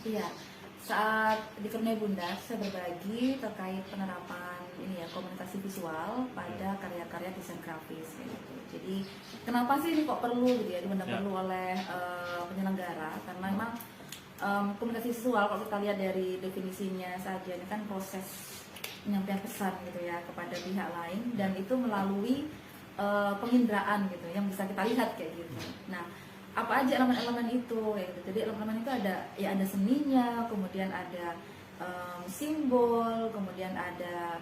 Iya, saat di Kurnia Bunda saya berbagi terkait penerapan ini ya komunikasi visual pada karya-karya desain grafis gitu. Jadi kenapa sih ini kok perlu gitu ya, dimana perlu oleh penyelenggara, karena memang komunikasi visual kalau kita lihat dari definisinya saja ini kan proses penyampaian pesan gitu ya kepada pihak lain, dan itu melalui penginderaan gitu yang bisa kita lihat kayak gitu. Nah, apa aja elemen-elemen itu ya gitu. Jadi elemen-elemen itu ada ya, ada seninya, kemudian ada simbol, kemudian ada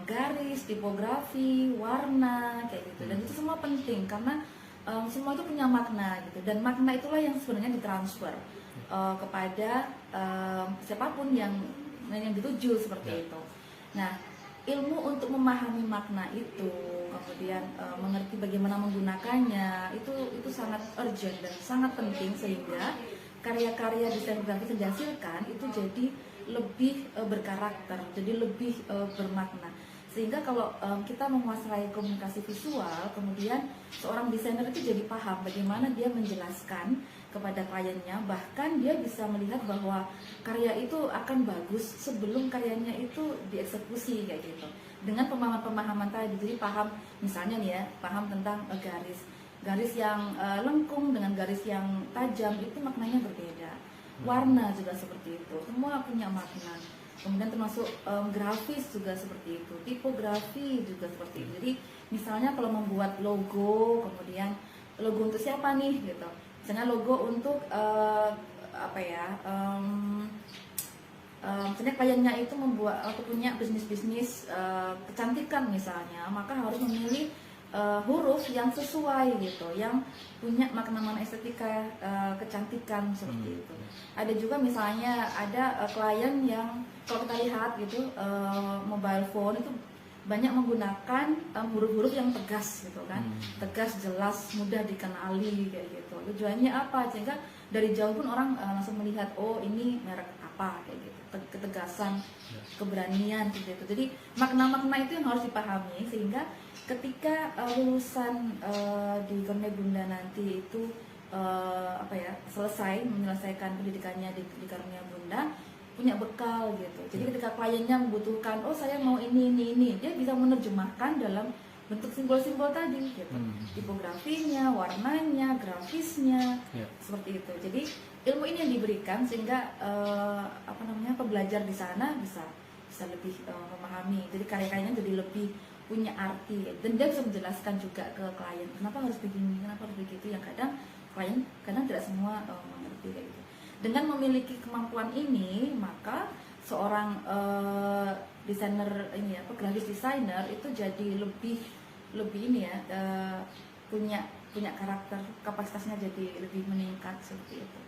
garis, tipografi, warna kayak gitu. Dan itu semua penting karena semua itu punya makna gitu, dan makna itulah yang sebenarnya ditransfer kepada siapapun yang dituju seperti itu. Nah, ilmu untuk memahami makna itu, kemudian mengerti bagaimana menggunakannya, itu sangat urgent dan sangat penting, sehingga karya-karya desain grafis yang dihasilkan itu jadi lebih berkarakter, jadi lebih bermakna. Sehingga kalau kita menguasai komunikasi visual, kemudian seorang desainer itu jadi paham bagaimana dia menjelaskan kepada kliennya, bahkan dia bisa melihat bahwa karya itu akan bagus sebelum karyanya itu dieksekusi kayak gitu. Dengan pemahaman-pemahaman tadi, jadi paham misalnya nih ya, paham tentang garis yang lengkung dengan garis yang tajam itu maknanya berbeda. Warna juga seperti itu, semua punya makna. Kemudian termasuk grafis juga seperti itu, tipografi juga seperti itu. Jadi misalnya kalau membuat logo, kemudian logo untuk siapa nih gitu. Misalnya logo untuk misalnya kliennya itu membuat atau punya bisnis kecantikan misalnya, maka harus memilih huruf yang sesuai gitu, yang punya makna-makna estetika kecantikan seperti itu. Ada juga misalnya ada klien yang kalau kita lihat gitu mobile phone itu banyak menggunakan huruf-huruf yang tegas gitu kan, tegas, jelas, mudah dikenali kayak gitu. Tujuannya apa? Sehingga dari jauh pun orang langsung melihat, oh ini merek apa kayak gitu, ketegasan, keberanian gitu. Jadi makna-makna itu yang harus dipahami, sehingga ketika lulusan di Kurnia Bunda nanti itu selesai menyelesaikan pendidikannya di Kurnia Bunda, punya bekal gitu. Jadi ketika kliennya membutuhkan, oh saya mau ini, dia bisa menerjemahkan dalam bentuk simbol-simbol tadi gitu. Tipografinya, warnanya, grafisnya, seperti itu. Jadi ilmu ini yang diberikan sehingga pembelajar di sana bisa lebih memahami. Jadi karya-karyanya jadi lebih punya arti, dan dia bisa menjelaskan juga ke klien kenapa harus begini, kenapa harus begitu, yang kadang klien tidak semua mengerti kayak gitu. Dengan memiliki kemampuan ini, maka seorang desainer grafis designer itu jadi lebih ini ya, punya karakter, kapasitasnya jadi lebih meningkat seperti itu.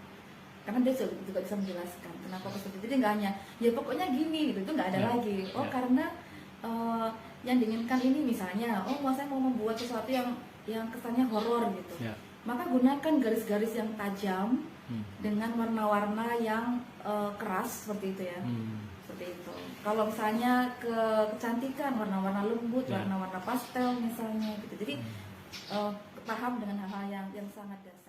Karena dia juga bisa menjelaskan kenapa seperti itu. Jadi nggak hanya ya pokoknya gini gitu, itu nggak ada lagi. Oh karena yang diinginkan ini misalnya, oh saya mau membuat sesuatu yang kesannya horor gitu. Maka gunakan garis-garis yang tajam dengan warna-warna yang keras seperti itu ya. Seperti itu. Kalau misalnya kecantikan, warna-warna lembut, warna-warna pastel misalnya gitu. Jadi paham dengan hal-hal yang sangat dasar.